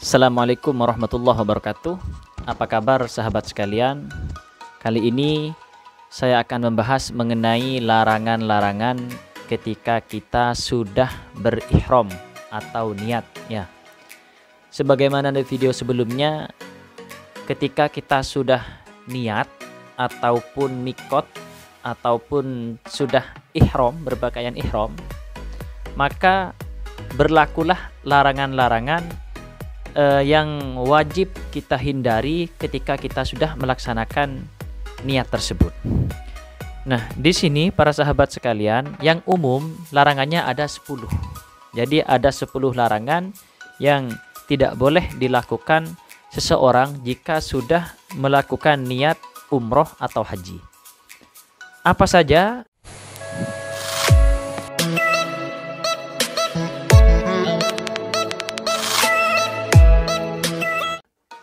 Assalamualaikum warahmatullahi wabarakatuh. Apa kabar sahabat sekalian? Kali ini saya akan membahas mengenai larangan-larangan ketika kita sudah berihram atau niat ya. Sebagaimana di video sebelumnya, ketika kita sudah niat ataupun mikot ataupun sudah ihram, berpakaian ihram, maka berlakulah larangan-larangan yang wajib kita hindari ketika kita sudah melaksanakan niat tersebut. Nah, di sini para sahabat sekalian, yang umum larangannya ada 10. Jadi ada 10 larangan yang tidak boleh dilakukan seseorang jika sudah melakukan niat umroh atau haji. Apa saja?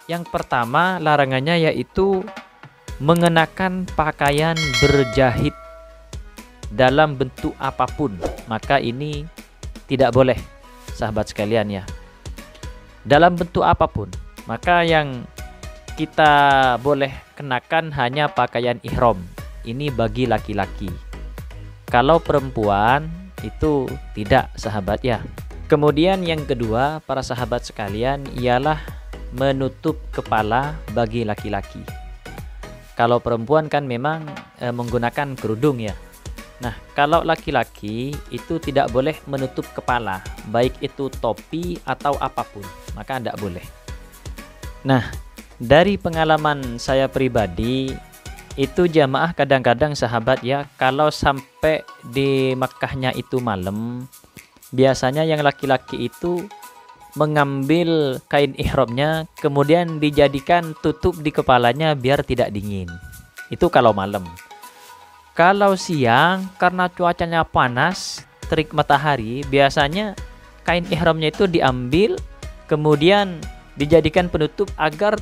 Yang pertama larangannya yaitu mengenakan pakaian berjahit dalam bentuk apapun. Maka ini tidak boleh sahabat sekalian ya. Dalam bentuk apapun. Maka yang kita boleh kenakan hanya pakaian ihram. Ini bagi laki-laki. Kalau perempuan itu tidak sahabat ya. Kemudian yang kedua para sahabat sekalian ialah menutup kepala bagi laki-laki. Kalau perempuan kan memang menggunakan kerudung ya. Nah, kalau laki-laki itu tidak boleh menutup kepala, baik itu topi atau apapun, maka tidak boleh. Nah, dari pengalaman saya pribadi, itu jamaah kadang-kadang sahabat ya, kalau sampai di Makkahnya itu malam, biasanya yang laki-laki itu mengambil kain ihramnya kemudian dijadikan tutup di kepalanya biar tidak dingin. Itu kalau malam. Kalau siang karena cuacanya panas, terik matahari, biasanya kain ihramnya itu diambil kemudian dijadikan penutup agar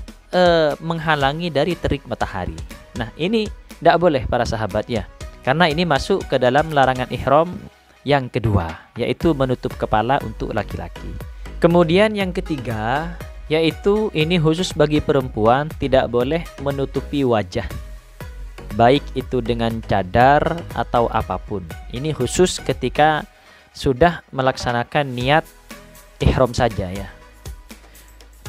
menghalangi dari terik matahari. Nah, ini tidak boleh para sahabat ya. Karena ini masuk ke dalam larangan ihram yang kedua, yaitu menutup kepala untuk laki-laki. Kemudian yang ketiga, yaitu ini khusus bagi perempuan, tidak boleh menutupi wajah. Baik itu dengan cadar atau apapun. Ini khusus ketika sudah melaksanakan niat ihram saja ya.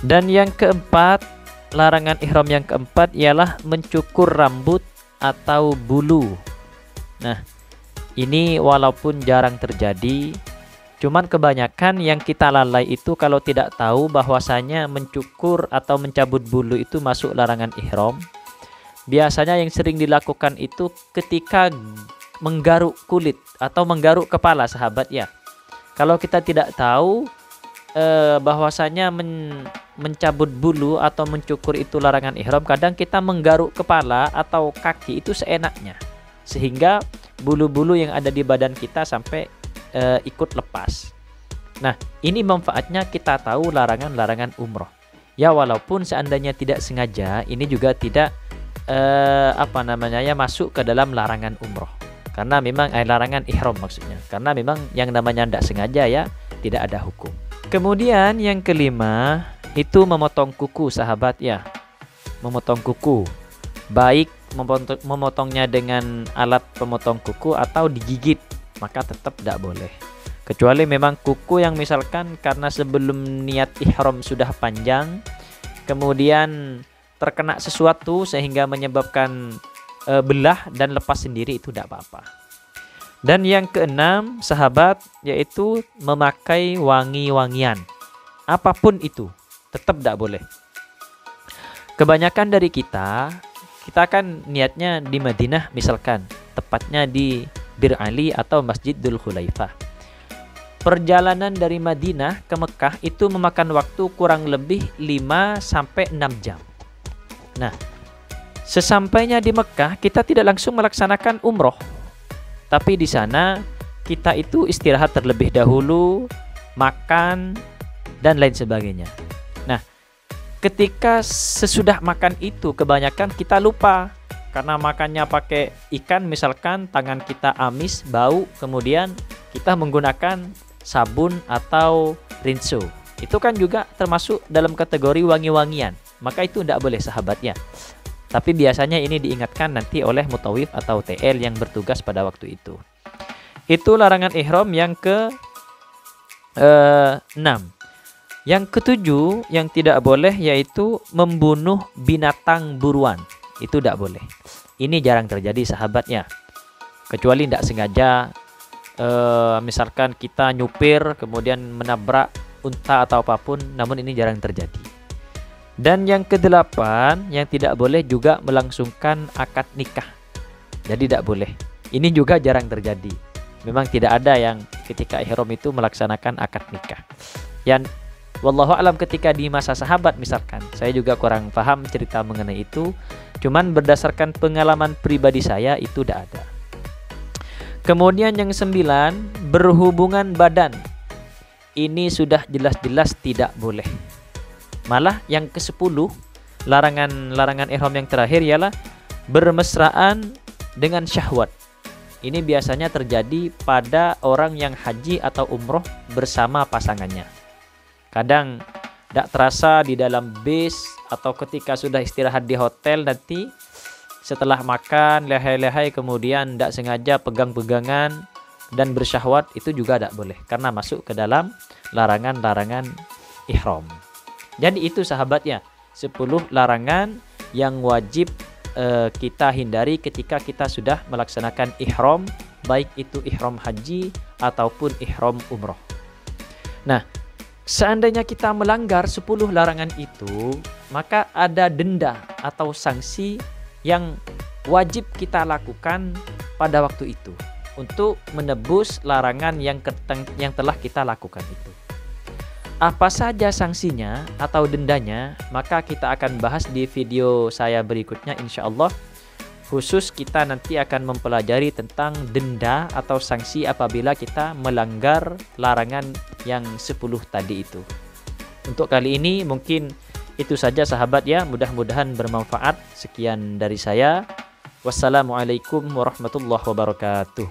Dan yang keempat, larangan ihram yang keempat ialah mencukur rambut atau bulu. Nah, ini walaupun jarang terjadi, cuman kebanyakan yang kita lalai itu kalau tidak tahu bahwasanya mencukur atau mencabut bulu itu masuk larangan ihram. Biasanya yang sering dilakukan itu ketika menggaruk kulit atau menggaruk kepala sahabat ya. Kalau kita tidak tahu bahwasanya mencabut bulu atau mencukur itu larangan ihram, kadang kita menggaruk kepala atau kaki itu seenaknya, sehingga bulu-bulu yang ada di badan kita sampai ikut lepas. Nah, ini manfaatnya kita tahu larangan-larangan umroh. Ya, walaupun seandainya tidak sengaja, ini juga tidak masuk ke dalam larangan umroh. Karena memang larangan ihram maksudnya. Karena memang yang namanya tidak sengaja ya, tidak ada hukum. Kemudian yang kelima, itu memotong kuku sahabat ya. Memotong kuku. Baik memotongnya dengan alat pemotong kuku atau digigit, maka tetap tidak boleh. Kecuali memang kuku yang misalkan karena sebelum niat ihram sudah panjang, kemudian terkena sesuatu sehingga menyebabkan belah dan lepas sendiri, itu tidak apa-apa. Dan yang keenam sahabat, yaitu memakai wangi-wangian. Apapun itu, tetap tidak boleh. Kebanyakan dari kita kan niatnya di Madinah misalkan, tepatnya di Bir Ali atau Masjidul Khulaifah. Perjalanan dari Madinah ke Mekah itu memakan waktu kurang lebih 5-6 jam. Nah, sesampainya di Mekah kita tidak langsung melaksanakan umroh. Tapi di sana kita itu istirahat terlebih dahulu, makan dan lain sebagainya. Nah, ketika sesudah makan itu kebanyakan kita lupa. Karena makannya pakai ikan misalkan, tangan kita amis, bau, kemudian kita menggunakan sabun atau rinso. Itu kan juga termasuk dalam kategori wangi-wangian. Maka itu tidak boleh sahabatnya. Tapi biasanya ini diingatkan nanti oleh mutawif atau TL yang bertugas pada waktu itu. Itu larangan ihram yang ke-6. Yang ke-7 yang tidak boleh yaitu membunuh binatang buruan. Itu tidak boleh. Ini jarang terjadi sahabatnya. Kecuali tidak sengaja, misalkan kita nyupir kemudian menabrak unta atau apapun, namun ini jarang terjadi. Dan yang ke-8 yang tidak boleh juga melangsungkan akad nikah. Jadi tidak boleh. Ini juga jarang terjadi. Memang tidak ada yang ketika ihram itu melaksanakan akad nikah. Yang wallahu alam ketika di masa sahabat misalkan, saya juga kurang paham cerita mengenai itu. Cuman berdasarkan pengalaman pribadi saya itu tidak ada. Kemudian yang 9, berhubungan badan. Ini sudah jelas-jelas tidak boleh. Malah yang ke-10, larangan ihram yang terakhir ialah bermesraan dengan syahwat. Ini biasanya terjadi pada orang yang haji atau umroh bersama pasangannya. Kadang tidak terasa di dalam bis atau ketika sudah istirahat di hotel nanti setelah makan lehai-lehai kemudian tidak sengaja pegang-pegangan dan bersyahwat, itu juga tidak boleh karena masuk ke dalam larangan-larangan ihram. Jadi itu sahabatnya 10 larangan yang wajib kita hindari ketika kita sudah melaksanakan ihram, baik itu ihram haji ataupun ihram umroh. Nah, seandainya kita melanggar 10 larangan itu, maka ada denda atau sanksi yang wajib kita lakukan pada waktu itu untuk menebus larangan yang telah kita lakukan itu. Apa saja sanksinya atau dendanya, maka kita akan bahas di video saya berikutnya insyaallah. Khusus kita nanti akan mempelajari tentang denda atau sanksi apabila kita melanggar larangan yang 10 tadi itu. Untuk kali ini mungkin itu saja sahabat ya, mudah-mudahan bermanfaat. Sekian dari saya. Wassalamualaikum warahmatullahi wabarakatuh.